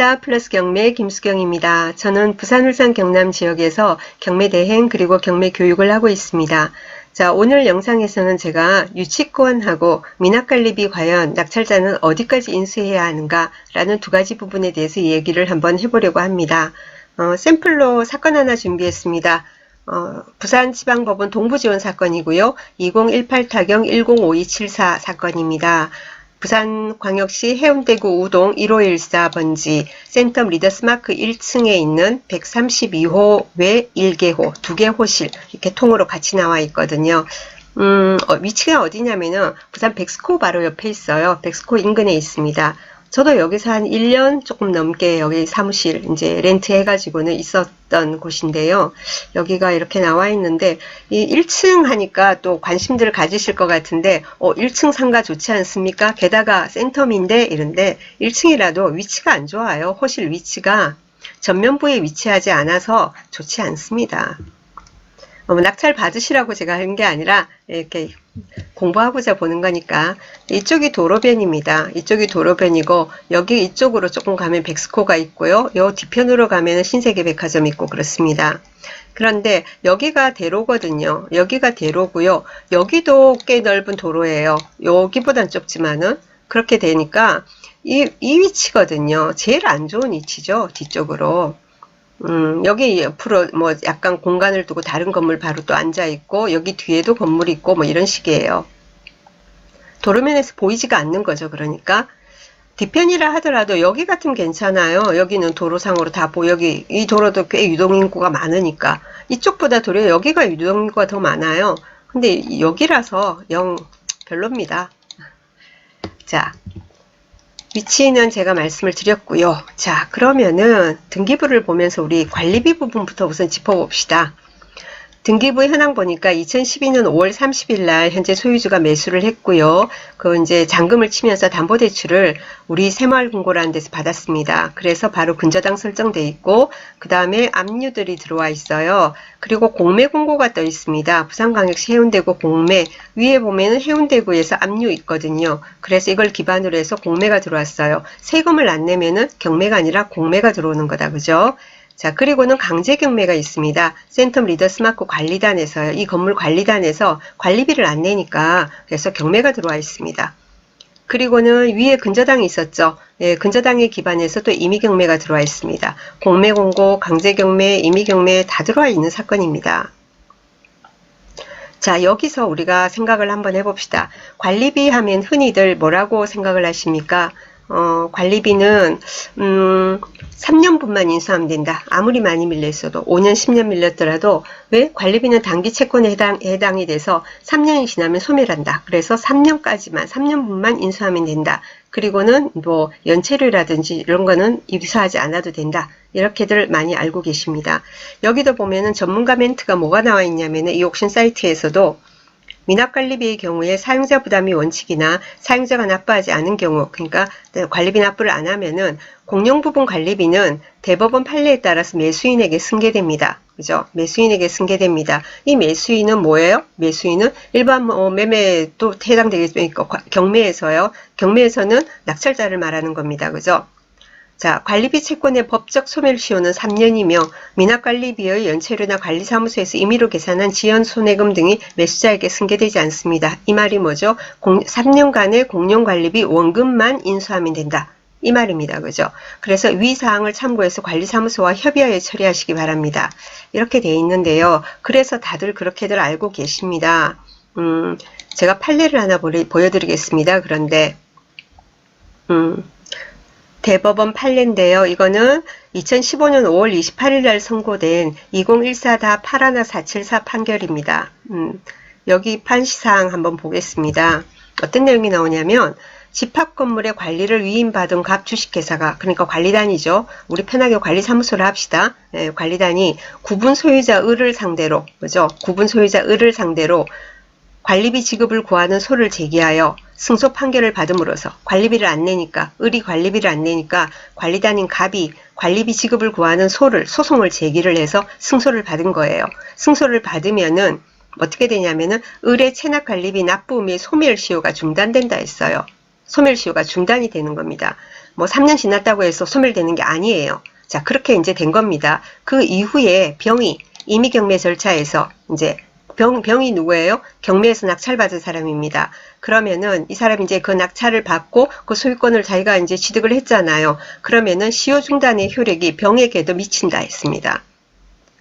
안녕하십니까. 플러스 경매 김수경입니다. 저는 부산, 울산, 경남 지역에서 경매 대행 그리고 경매 교육을 하고 있습니다. 자, 오늘 영상에서는 제가 유치권하고 미납관리비 과연 낙찰자는 어디까지 인수해야 하는가 라는 두 가지 부분에 대해서 얘기를 한번 해보려고 합니다. 샘플로 사건 하나 준비했습니다. 부산지방법원 동부지원 사건이고요. 2018 타경 105274 사건입니다. 부산광역시 해운대구 우동 1514번지 센텀 리더스마크 1층에 있는 132호 외 1개호, 2개 호실 이렇게 통으로 같이 나와 있거든요. 위치가 어디냐면은 부산 백스코 바로 옆에 있어요. 백스코 인근에 있습니다. 저도 여기서 한 1년 조금 넘게 여기 사무실 이제 렌트 해가지고는 있었던 곳인데요. 여기가 이렇게 나와 있는데 이 1층 하니까 또 관심들을 가지실 것 같은데 1층 상가 좋지 않습니까? 게다가 센텀인데 이런데 1층이라도 위치가 안 좋아요. 호실 위치가 전면부에 위치하지 않아서 좋지 않습니다. 낙찰 받으시라고 제가 한 게 아니라 이렇게 공부하고자 보는 거니까. 이쪽이 도로변입니다. 이쪽이 도로변이고 여기 이쪽으로 조금 가면 백스코가 있고요. 요 뒤편으로 가면 신세계백화점 있고 그렇습니다. 그런데 여기가 대로거든요. 여기가 대로고요. 여기도 꽤 넓은 도로예요. 여기보단 좁지만은 그렇게 되니까 이 위치거든요. 제일 안 좋은 위치죠. 뒤쪽으로. 여기 옆으로 뭐 약간 공간을 두고 다른 건물 바로 또 앉아 있고 여기 뒤에도 건물이 있고 뭐 이런 식이에요. 도로면에서 보이지가 않는 거죠. 그러니까 뒤편이라 하더라도 여기 같으면 괜찮아요. 여기는 도로상으로 다 여기 이 도로도 꽤 유동인구가 많으니까 이쪽보다 도리어 여기가 유동인구가 더 많아요. 근데 여기라서 영 별로입니다. 자, 위치는 제가 말씀을 드렸고요. 자, 그러면은 등기부를 보면서 우리 관리비 부분부터 우선 짚어봅시다. 등기부 현황 보니까 2012년 5월 30일 날 현재 소유주가 매수를 했고요. 그 이제 잔금을 치면서 담보대출을 우리 새마을금고라는 데서 받았습니다. 그래서 바로 근저당 설정돼 있고 그 다음에 압류들이 들어와 있어요. 그리고 공매 공고가 떠 있습니다. 부산광역시 해운대구 공매 위에 보면은 해운대구에서 압류 있거든요. 그래서 이걸 기반으로 해서 공매가 들어왔어요. 세금을 안 내면은 경매가 아니라 공매가 들어오는 거다. 그죠? 자, 그리고는 강제 경매가 있습니다. 센텀 리더스마크 관리단에서요. 이 건물 관리단에서 관리비를 안 내니까 그래서 경매가 들어와 있습니다. 그리고는 위에 근저당이 있었죠. 예, 근저당에 기반해서 또 임의경매가 들어와 있습니다. 공매 공고, 강제 경매, 임의경매 다 들어와 있는 사건입니다. 자, 여기서 우리가 생각을 한번 해봅시다. 관리비 하면 흔히들 뭐라고 생각을 하십니까? 관리비는 3년분만 인수하면 된다. 아무리 많이 밀려있어도 5년 10년 밀렸더라도 왜? 관리비는 단기 채권에 해당이 돼서 3년이 지나면 소멸한다. 그래서 3년까지만 3년분만 인수하면 된다. 그리고는 뭐 연체료라든지 이런 거는 인수하지 않아도 된다. 이렇게들 많이 알고 계십니다. 여기도 보면은 전문가 멘트가 뭐가 나와 있냐면은 이 옥션 사이트에서도 미납관리비의 경우에 사용자 부담이 원칙이나 사용자가 납부하지 않은 경우, 그러니까 관리비 납부를 안 하면은 공용부분 관리비는 대법원 판례에 따라서 매수인에게 승계됩니다. 그죠? 매수인에게 승계됩니다. 이 매수인은 뭐예요? 매수인은 일반 매매도 해당되겠죠. 경매에서요. 경매에서는 낙찰자를 말하는 겁니다. 그죠? 자, 관리비 채권의 법적 소멸시효는 3년이며 미납관리비의 연체료나 관리사무소에서 임의로 계산한 지연손해금 등이 매수자에게 승계되지 않습니다. 이 말이 뭐죠? 3년간의 공용관리비 원금만 인수하면 된다. 이 말입니다. 그죠? 그래서 위 사항을 참고해서 관리사무소와 협의하여 처리하시기 바랍니다. 이렇게 돼 있는데요. 그래서 다들 그렇게들 알고 계십니다. 제가 판례를 하나 보여드리겠습니다. 그런데 대법원 판례인데요. 이거는 2015년 5월 28일 날 선고된 2014-81474 판결입니다. 여기 판시사항 한번 보겠습니다. 어떤 내용이 나오냐면 집합건물의 관리를 위임받은 각 주식회사가, 그러니까 관리단이죠. 우리 편하게 관리사무소를 합시다. 예, 관리단이 구분 소유자 을을 상대로, 그죠? 구분 소유자 을을 상대로 관리비 지급을 구하는 소를 제기하여 승소 판결을 받음으로써 관리비를 안 내니까, 을이 관리비를 안 내니까 관리단인 갑이 관리비 지급을 구하는 소송을 제기를 해서 승소를 받은 거예요. 승소를 받으면은 어떻게 되냐면은 을의 체납 관리비 납부 및 소멸시효가 중단된다 했어요. 소멸시효가 중단이 되는 겁니다. 뭐 3년 지났다고 해서 소멸되는 게 아니에요. 자, 그렇게 이제 된 겁니다. 그 이후에 병이 임의경매 절차에서 이제 병이 누구예요? 경매에서 낙찰받은 사람입니다. 그러면은 이 사람이 이제 그 낙찰을 받고 그 소유권을 자기가 이제 취득을 했잖아요. 그러면은 시효 중단의 효력이 병에게도 미친다 했습니다.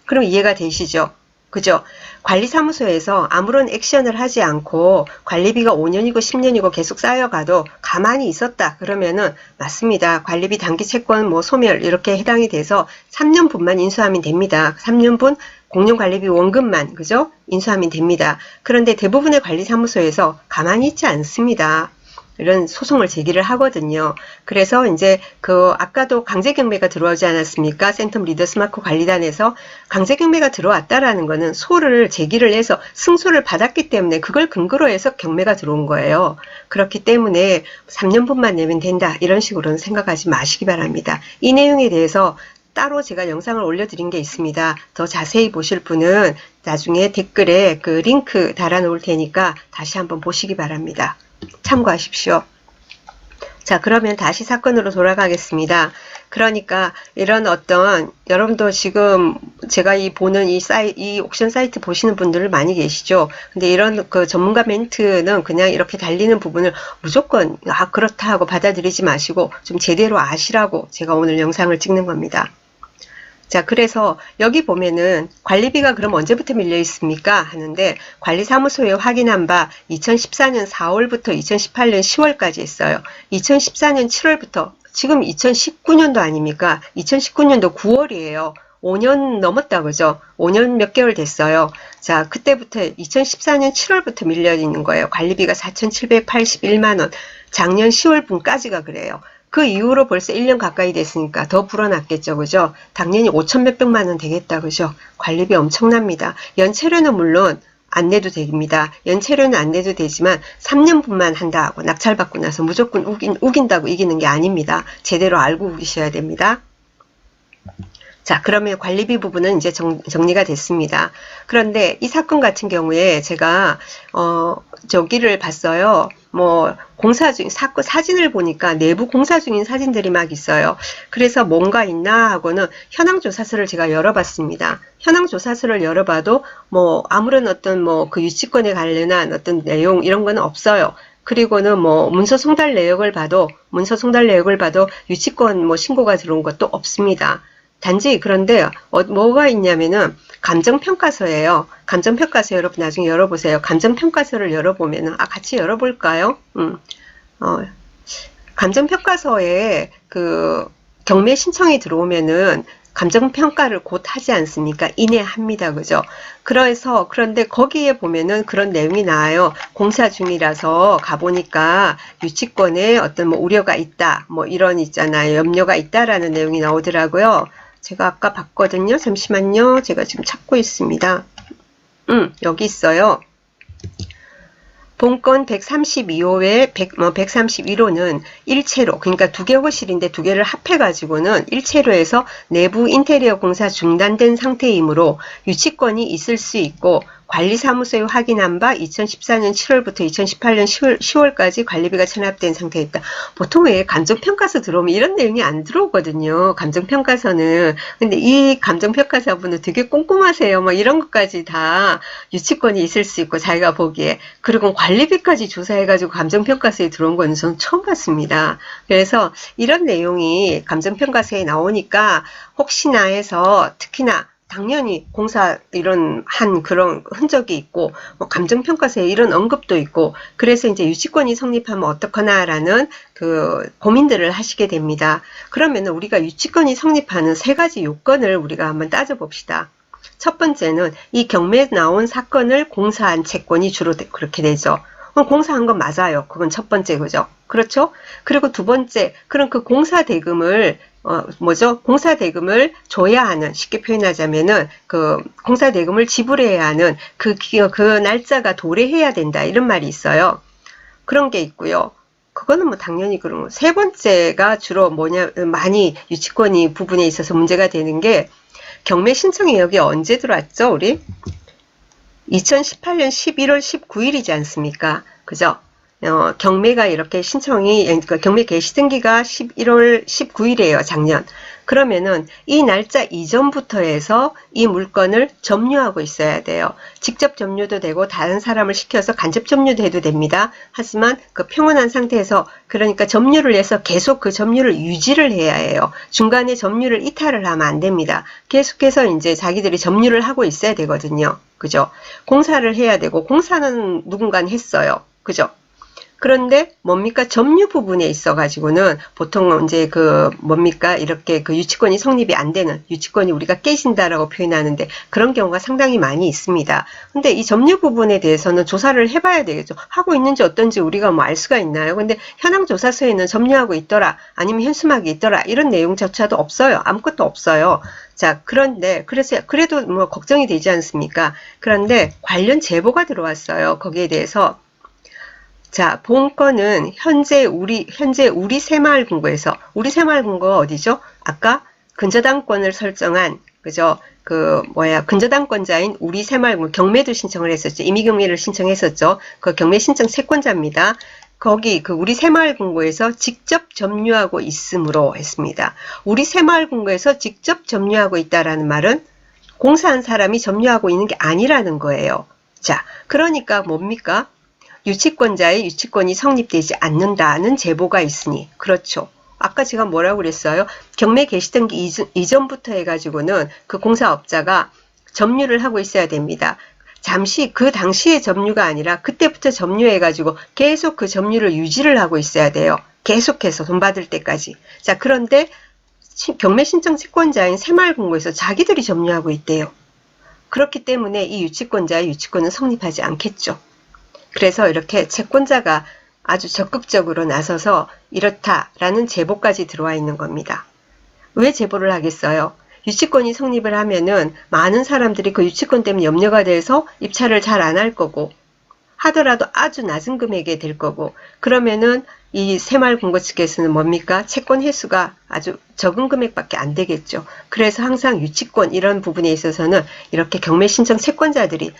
그럼 이해가 되시죠? 그죠? 관리사무소에서 아무런 액션을 하지 않고 관리비가 5년이고 10년이고 계속 쌓여가도 가만히 있었다. 그러면은 맞습니다. 관리비 단기 채권 뭐 소멸 이렇게 해당이 돼서 3년분만 인수하면 됩니다. 3년분 공룡관리비 원금만 그죠? 인수하면 됩니다. 그런데 대부분의 관리사무소에서 가만히 있지 않습니다. 이런 소송을 제기를 하거든요. 그래서 이제 그 아까도 강제경매가 들어오지 않았습니까? 센텀 리더스 마크 관리단에서 강제경매가 들어왔다라는 거는 소를 제기를 해서 승소를 받았기 때문에 그걸 근거로 해서 경매가 들어온 거예요. 그렇기 때문에 3년분만 내면 된다 이런 식으로는 생각하지 마시기 바랍니다. 이 내용에 대해서 따로 제가 영상을 올려드린 게 있습니다. 더 자세히 보실 분은 나중에 댓글에 그 링크 달아놓을 테니까 다시 한번 보시기 바랍니다. 참고하십시오. 자, 그러면 다시 사건으로 돌아가겠습니다. 그러니까 이런 어떤 여러분도 지금 제가 보는 이 옥션 사이트 보시는 분들 많이 계시죠. 근데 이런 그 전문가 멘트는 그냥 이렇게 달리는 부분을 무조건 그렇다 하고 받아들이지 마시고 좀 제대로 아시라고 제가 오늘 영상을 찍는 겁니다. 자, 그래서 여기 보면은 관리비가 그럼 언제부터 밀려 있습니까? 하는데 관리사무소에 확인한 바 2014년 4월부터 2018년 10월까지 했어요. 2014년 7월부터 지금 2019년도 아닙니까? 2019년도 9월이에요. 5년 넘었다 그죠? 5년 몇 개월 됐어요. 자, 그때부터 2014년 7월부터 밀려 있는 거예요. 관리비가 4,781만 원. 작년 10월분까지가 그래요. 그 이후로 벌써 1년 가까이 됐으니까 더 불어났겠죠. 그죠? 당연히 5천 몇백만 원 되겠다. 그죠? 관리비 엄청납니다. 연체료는 물론 안 내도 됩니다. 연체료는 안 내도 되지만 3년분만 한다 하고 낙찰받고 나서 무조건 우긴다고 이기는 게 아닙니다. 제대로 알고 우기셔야 됩니다. 자, 그러면 관리비 부분은 이제 정리가 됐습니다. 그런데 이 사건 같은 경우에 제가 저기를 봤어요. 뭐 공사 중 사진을 보니까 내부 공사 중인 사진들이 막 있어요. 그래서 뭔가 있나 하고는 현황조사서를 제가 열어봤습니다. 현황조사서를 열어봐도 뭐 아무런 어떤 뭐 그 유치권에 관련한 어떤 내용 이런 거는 없어요. 그리고는 뭐 문서 송달 내역을 봐도 유치권 뭐 신고가 들어온 것도 없습니다. 단지 그런데 뭐가 있냐면은 감정평가서예요. 감정평가서 여러분 나중에 열어보세요. 감정평가서를 열어보면은 같이 열어볼까요? 감정평가서에 그 경매 신청이 들어오면은 감정평가를 곧 하지 않습니까? 이내 합니다. 그죠? 그런데 거기에 보면은 그런 내용이 나와요. 공사 중이라서 가보니까 유치권에 어떤 뭐 우려가 있다. 뭐 이런 있잖아요. 염려가 있다라는 내용이 나오더라고요. 제가 아까 봤거든요. 잠시만요. 제가 지금 찾고 있습니다. 여기 있어요. 본건 132호에 131호는 일체로, 그러니까 두 개 호실인데 두 개를 합해가지고는 일체로 해서 내부 인테리어 공사 중단된 상태이므로 유치권이 있을 수 있고 관리사무소에 확인한 바 2014년 7월부터 2018년 10월까지 관리비가 체납된 상태에 있다. 보통 왜 감정평가서 들어오면 이런 내용이 안 들어오거든요. 감정평가서는. 근데 이 감정평가서분은 되게 꼼꼼하세요. 뭐 이런 것까지 다 유치권이 있을 수 있고 자기가 보기에. 그리고 관리비까지 조사해가지고 감정평가서에 들어온 건 저는 처음 봤습니다. 그래서 이런 내용이 감정평가서에 나오니까 혹시나 해서 특히나 당연히 공사 이런 한 그런 흔적이 있고 뭐 감정평가서에 이런 언급도 있고 그래서 이제 유치권이 성립하면 어떡하나라는 그 고민들을 하시게 됩니다. 그러면 우리가 유치권이 성립하는 세 가지 요건을 우리가 한번 따져봅시다. 첫 번째는 이 경매에 나온 사건을 공사한 채권이 주로 그렇게 되죠. 공사한 건 맞아요. 그건 첫 번째 그죠? 그렇죠? 그리고 두 번째, 그럼 그 공사 대금을 공사 대금을 줘야 하는, 쉽게 표현하자면은 그 공사 대금을 지불해야 하는 그 날짜가 도래해야 된다 이런 말이 있어요. 그런 게 있고요. 그거는 뭐 당연히 그런 거. 세 번째가 주로 많이 유치권이 부분에 있어서 문제가 되는 게 경매 신청이 여기 언제 들어왔죠, 우리? 2018년 11월 19일이지 않습니까? 그죠? 경매가 이렇게 신청이, 그러니까 경매 개시 등기가 11월 19일이에요, 작년. 그러면은 이 날짜 이전부터 해서 이 물건을 점유하고 있어야 돼요. 직접 점유도 되고 다른 사람을 시켜서 간접 점유도 해도 됩니다. 하지만 그 평온한 상태에서, 그러니까 점유를 해서 계속 그 점유를 유지를 해야 해요. 중간에 점유를 이탈을 하면 안 됩니다. 계속해서 이제 자기들이 점유를 하고 있어야 되거든요. 그죠? 공사를 해야 되고, 공사는 누군가 했어요. 그죠? 그런데 뭡니까? 점유 부분에 있어 가지고는 보통 이제 그 뭡니까? 이렇게 그 유치권이 성립이 안 되는, 유치권이 우리가 깨진다라고 표현하는데 그런 경우가 상당히 많이 있습니다. 근데 이 점유 부분에 대해서는 조사를 해봐야 되겠죠. 하고 있는지 어떤지 우리가 뭐 알 수가 있나요? 근데 현황 조사서에는 점유하고 있더라, 아니면 현수막이 있더라, 이런 내용조차도 없어요. 아무것도 없어요. 자, 그런데 그래도 뭐 걱정이 되지 않습니까? 그런데 관련 제보가 들어왔어요. 거기에 대해서. 자, 본건은 현재 우리 새마을금고에서, 우리 새마을금고가 어디죠? 아까 근저당권을 설정한, 그죠? 근저당권자인 우리 새마을금고 경매도 신청을 했었죠. 임의경매를 신청했었죠. 그 경매 신청 채권자입니다. 거기 그 우리 새마을금고에서 직접 점유하고 있음으로 했습니다. 우리 새마을금고에서 직접 점유하고 있다라는 말은 공사한 사람이 점유하고 있는 게 아니라는 거예요. 자, 그러니까 뭡니까? 유치권자의 유치권이 성립되지 않는다는 제보가 있으니, 그렇죠. 아까 제가 뭐라고 그랬어요? 경매 개시 등기 이전부터 해가지고는 그 공사업자가 점유를 하고 있어야 됩니다. 잠시 그 당시의 점유가 아니라 그때부터 점유해가지고 계속 그 점유를 유지를 하고 있어야 돼요. 계속해서 돈 받을 때까지. 자, 그런데 경매 신청 채권자인 새마을금고에서 자기들이 점유하고 있대요. 그렇기 때문에 이 유치권자의 유치권은 성립하지 않겠죠. 그래서 이렇게 채권자가 아주 적극적으로 나서서 이렇다라는 제보까지 들어와 있는 겁니다. 왜 제보를 하겠어요? 유치권이 성립을 하면은 많은 사람들이 그 유치권 때문에 염려가 돼서 입찰을 잘 안 할 거고, 하더라도 아주 낮은 금액에 될 거고, 그러면은 이 새마을금고 측에서는 뭡니까? 채권 횟수가 아주 적은 금액밖에 안 되겠죠. 그래서 항상 유치권 이런 부분에 있어서는 이렇게 경매 신청 채권자들이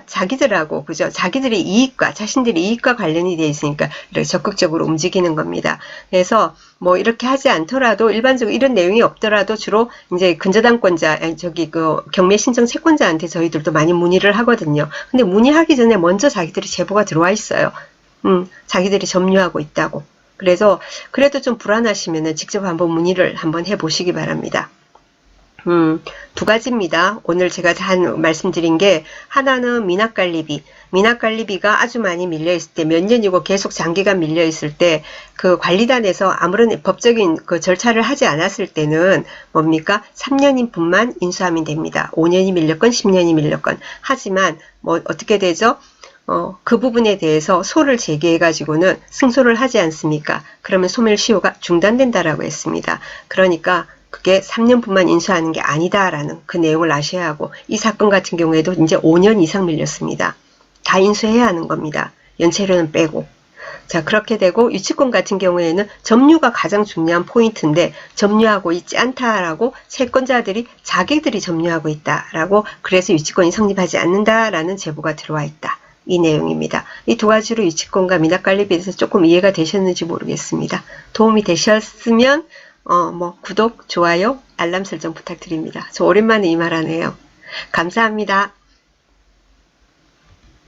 자기들하고, 그죠? 자기들의 이익과, 자신들의 이익과 관련이 되어 있으니까 이렇게 적극적으로 움직이는 겁니다. 그래서 뭐 이렇게 하지 않더라도, 일반적으로 이런 내용이 없더라도 주로 이제 근저당권자, 경매 신청 채권자한테 저희들도 많이 문의를 하거든요. 근데 문의하기 전에 먼저 자기들이 제보가 들어와 있어요. 자기들이 점유하고 있다고. 그래서 그래도 좀 불안하시면은 직접 한번 문의를 한번 해보시기 바랍니다. 두 가지입니다. 오늘 제가 말씀드린 게, 하나는 미납관리비가 아주 많이 밀려있을 때, 몇 년이고 계속 장기간 밀려있을 때, 그 관리단에서 아무런 법적인 그 절차를 하지 않았을 때는 뭡니까? 3년인 분만 인수하면 됩니다. 5년이 밀렸건 10년이 밀렸건. 하지만 뭐 어떻게 되죠? 그 부분에 대해서 소를 제기해가지고는 승소를 하지 않습니까? 그러면 소멸시효가 중단된다라고 했습니다. 그러니까 그게 3년분만 인수하는 게 아니다라는 그 내용을 아셔야 하고, 이 사건 같은 경우에도 이제 5년 이상 밀렸습니다. 다 인수해야 하는 겁니다. 연체료는 빼고. 자, 그렇게 되고, 유치권 같은 경우에는 점유가 가장 중요한 포인트인데, 점유하고 있지 않다라고 채권자들이 자기들이 점유하고 있다라고, 그래서 유치권이 성립하지 않는다라는 제보가 들어와 있다. 이 내용입니다. 이 두 가지로 유치권과 미납관리비에 대해서 조금 이해가 되셨는지 모르겠습니다. 도움이 되셨으면 구독, 좋아요, 알람 설정 부탁드립니다. 저 오랜만에 이 말 하네요. 감사합니다.